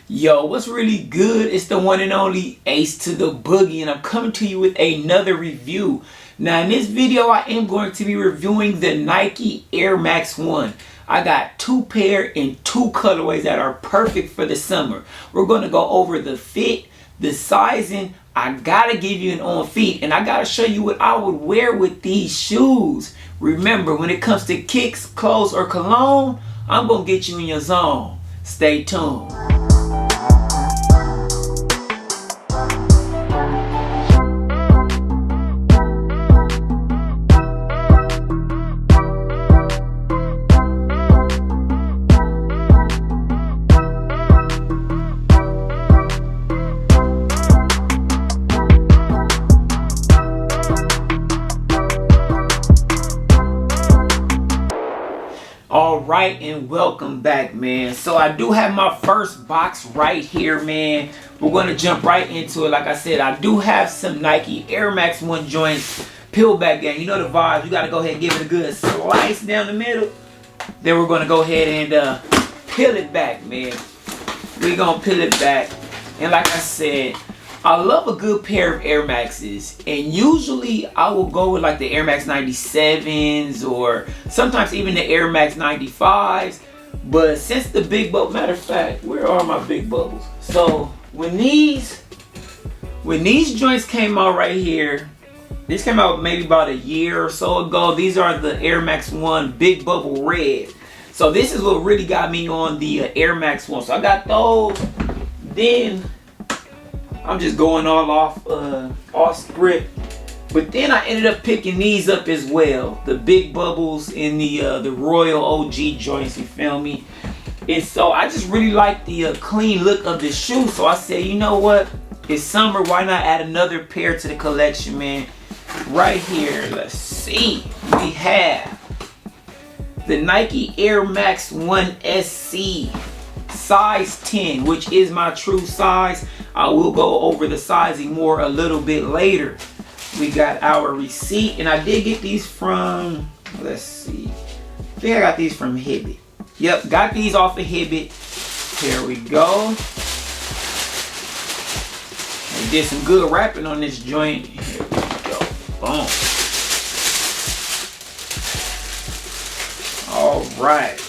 Yo, what's really good? It's the one and only Ace to the Boogie, and I'm coming to you with another review. Now, in this video, I am going to be reviewing the Nike Air Max 1. I got two pair in two colorways that are perfect for the summer. We're going to go over the fit, the sizing. I gotta give you an on feet, and I gotta show you what I would wear with these shoes. Remember, when it comes to kicks, clothes, or cologne, I'm gonna get you in your zone. Stay tuned. Alright, and welcome back, man. So I do have my first box right here, man. We're going to jump right into it. Like I said, I do have some Nike Air Max 1 joints. Peel back gang. You know the vibes. You got to go ahead and give it a good slice down the middle. Then we're going to go ahead and peel it back, man. We're going to peel it back. And like I said, I love a good pair of Air Maxes, and usually I will go with like the Air Max 97s or sometimes even the Air Max 95s. But since the big bubble, matter of fact, where are my big bubbles? So when these joints came out right here, this came out maybe about a year or so ago. These are the Air Max 1 Big Bubble Red. So this is what really got me on the Air Max 1. So I got those. Then I'm just going all off script, but then I ended up picking these up as well, the big bubbles in the Royal OG joints. You feel me? And so I just really like the clean look of the shoe. So I said, you know what? It's summer. Why not add another pair to the collection, man? Right here, let's see. We have the Nike Air Max 1 SC. Size 10, which is my true size. I will go over the sizing more a little bit later. We got our receipt, and I did get these from, let's see, I think I got these from Hibbett. Yep, got these off of Hibbett. Here we go. I did some good wrapping on this joint. Here we go. Boom. All right.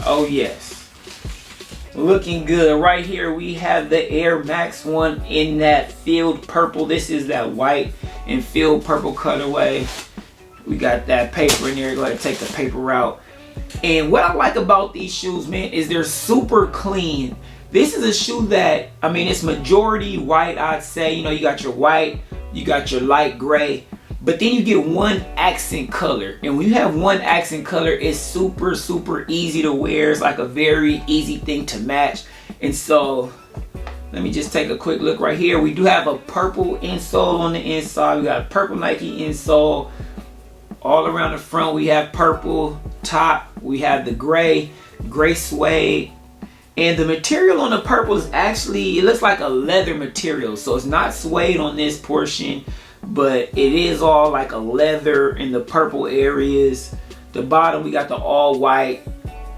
Oh yes. Looking good. Right here we have the Air Max 1 in that field purple. This is that white and field purple colorway. We got that paper in there. Go ahead and take the paper out. And what I like about these shoes, man, is they're super clean. This is a shoe that, I mean, it's majority white, I'd say. You know, you got your white, you got your light gray, but then you get one accent color. And when you have one accent color, it's super, super easy to wear. It's like a very easy thing to match. And so, let me just take a quick look right here. We do have a purple insole on the inside. We got a purple Nike insole. All around the front, we have purple. Top, we have the gray suede. And the material on the purple is actually, it looks like a leather material. So it's not suede on this portion, but it is all like a leather in the purple areas. The bottom, we got the all white.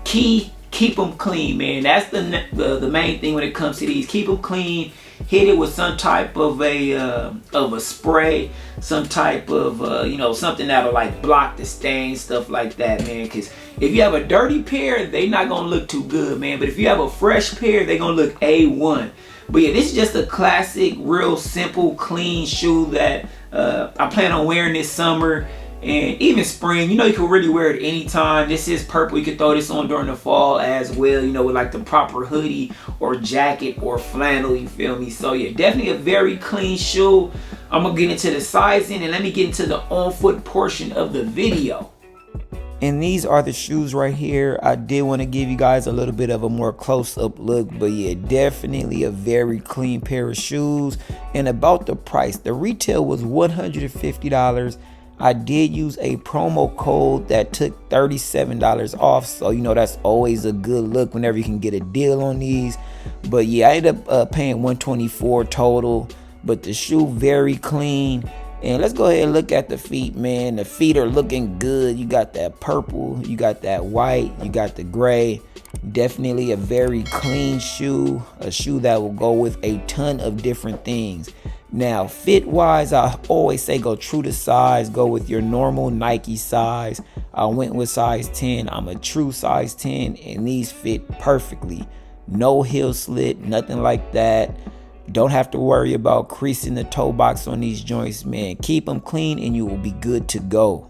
Key, keep them clean, man. That's the main thing when it comes to these. Keep them clean. Hit it with some type of a spray, some type of you know, something that'll like block the stain, stuff like that, man. Because if you have a dirty pair, they not gonna look too good, man. But if you have a fresh pair, they gonna look A1. But yeah, this is just a classic, real simple, clean shoe that I plan on wearing this summer and even spring. You know, you can really wear it anytime. This is purple. You can throw this on during the fall as well, you know, with like the proper hoodie or jacket or flannel, you feel me? So yeah, definitely a very clean shoe. I'm gonna get into the sizing and let me get into the on-foot portion of the video. And these are the shoes right here. I did want to give you guys a little bit of a more close-up look, but yeah, definitely a very clean pair of shoes. And about the price, the retail was $150. I did use a promo code that took $37 off, so you know that's always a good look whenever you can get a deal on these. But yeah, I ended up paying $124 total, but the shoe very clean. And let's go ahead and look at the feet, man. The feet are looking good. You got that purple, you got that white, you got the gray, Definitely a very clean shoe, a shoe that will go with a ton of different things. Now, fit wise, I always say go true to size, go with your normal Nike size. I went with size 10. I'm a true size 10, and these fit perfectly. No heel slit, nothing like that. Don't have to worry about creasing the toe box on these joints, man. Keep them clean and you will be good to go.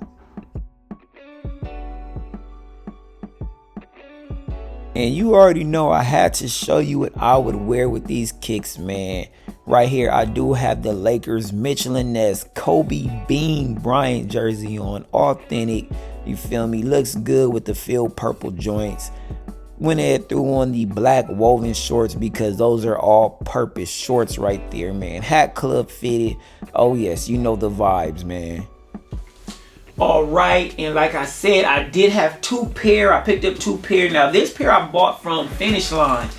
And you already know I had to show you what I would wear with these kicks, man. Right here, I do have the Lakers Michelin Ness Kobe Bean Bryant jersey on. Authentic, you feel me? Looks good with the field purple joints. Went ahead threw on the black woven shorts because those are all purpose shorts right there, man. Hat club fitted. Oh yes, you know the vibes, man. All right, and like I said, I did have two pair. I picked up two pair. Now this pair I bought from Finish Line,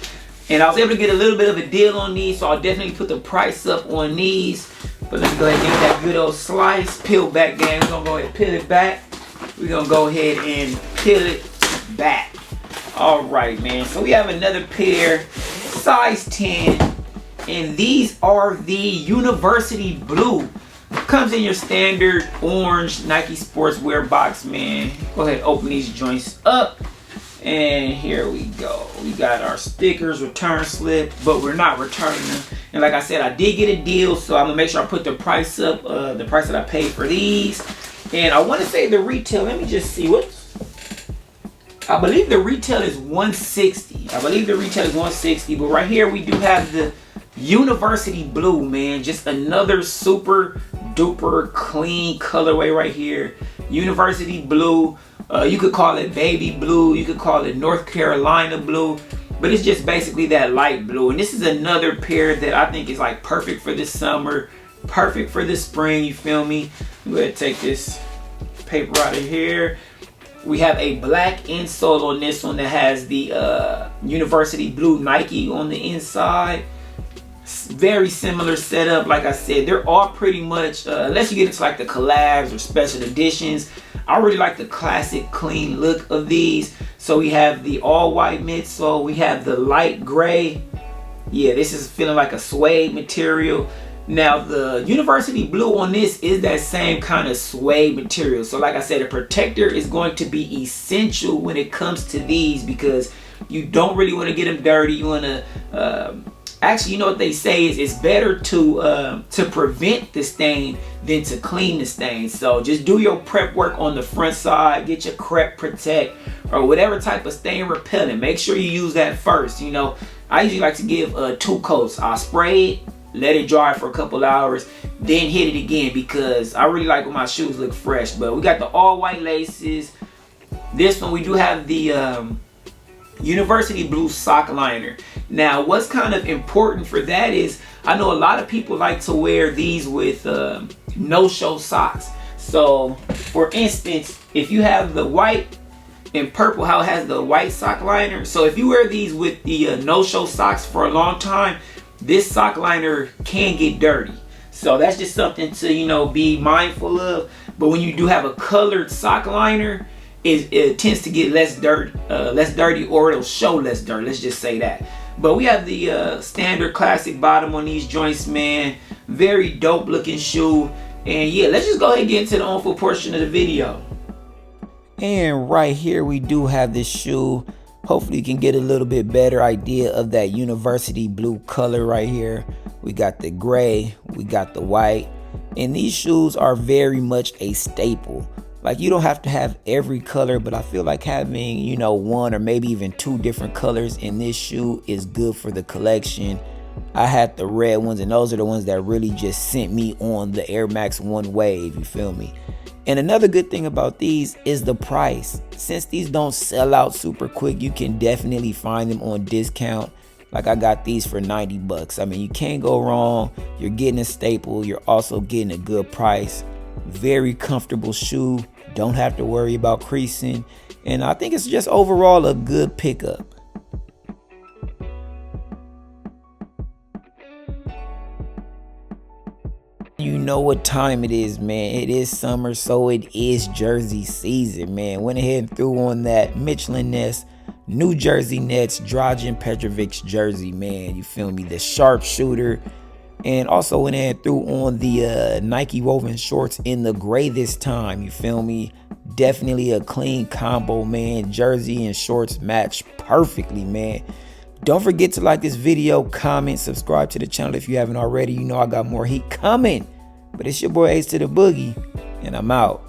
and I was able to get a little bit of a deal on these, so I'll definitely put the price up on these. But let's go ahead and get that good old slice. Peel back, gang. We're gonna go ahead and peel it back. We're gonna go ahead and peel it back. All right, man. So we have another pair, size 10, and these are the University Blue. Comes in your standard orange Nike sportswear box, man. Go ahead and open these joints up. And here we go. We got our stickers, return slip, but we're not returning them. And like I said, I did get a deal, so I'm gonna make sure I put the price up, the price that I paid for these. And I want to say the retail, let me just see what. I believe the retail is $160. I believe the retail is $160, but right here we do have the University Blue, man. Just another super duper clean colorway right here. University Blue. You could call it baby blue. You could call it North Carolina blue. But it's just basically that light blue. And this is another pair that I think is like perfect for this summer. Perfect for the spring, you feel me? Go ahead and take this paper out of here. We have a black insole on this one that has the University Blue Nike on the inside. Very similar setup. Like I said, they're all pretty much, unless you get into like the collabs or special editions, I really like the classic clean look of these. So we have the all white midsole. We have the light gray. Yeah, this is feeling like a suede material. Now the University Blue on this is that same kind of suede material. So like I said, a protector is going to be essential when it comes to these, because you don't really want to get them dirty. You want to actually, you know what they say is it's better to prevent the stain than to clean the stain. So just do your prep work on the front side. Get your Crep Protect or whatever type of stain repellent. Make sure you use that first. You know, I usually like to give 2 coats. I'll spray it, let it dry for a couple hours, then hit it again, because I really like when my shoes look fresh. But we got the all white laces. This one we do have the University Blue sock liner. Now what's kind of important for that is I know a lot of people like to wear these with no-show socks. So for instance, if you have the white and purple, how it has the white sock liner, so if you wear these with the no-show socks for a long time, this sock liner can get dirty. So that's just something to, you know, be mindful of. But when you do have a colored sock liner, it tends to get less dirty, or it'll show less dirt. Let's just say that. But we have the standard classic bottom on these joints, man. Very dope looking shoe. And yeah, let's just go ahead and get into the on-foot portion of the video. And right here we do have this shoe. Hopefully you can get a little bit better idea of that University Blue color right here. We got the gray, we got the white, and these shoes are very much a staple. Like, you don't have to have every color, but I feel like having, you know, 1 or maybe even 2 different colors in this shoe is good for the collection. I had the red ones, and those are the ones that really just sent me on the Air Max 1 wave, you feel me? And another good thing about these is the price. Since these don't sell out super quick, you can definitely find them on discount. Like, I got these for 90 bucks. I mean, you can't go wrong. You're getting a staple. You're also getting a good price. Very comfortable shoe. Don't have to worry about creasing. And I think it's just overall a good pickup. You know what time it is, man. It is summer, so it is jersey season, man. Went ahead and threw on that Michelin Ness New Jersey Nets Dragan Petrovic's jersey, man. You feel me? The sharpshooter. And also went in and threw on the Nike woven shorts in the gray this time. You feel me? Definitely a clean combo, man. Jersey and shorts match perfectly, man. Don't forget to like this video, comment, subscribe to the channel if you haven't already. You know I got more heat coming. But it's your boy Ace to the Boogie, and I'm out.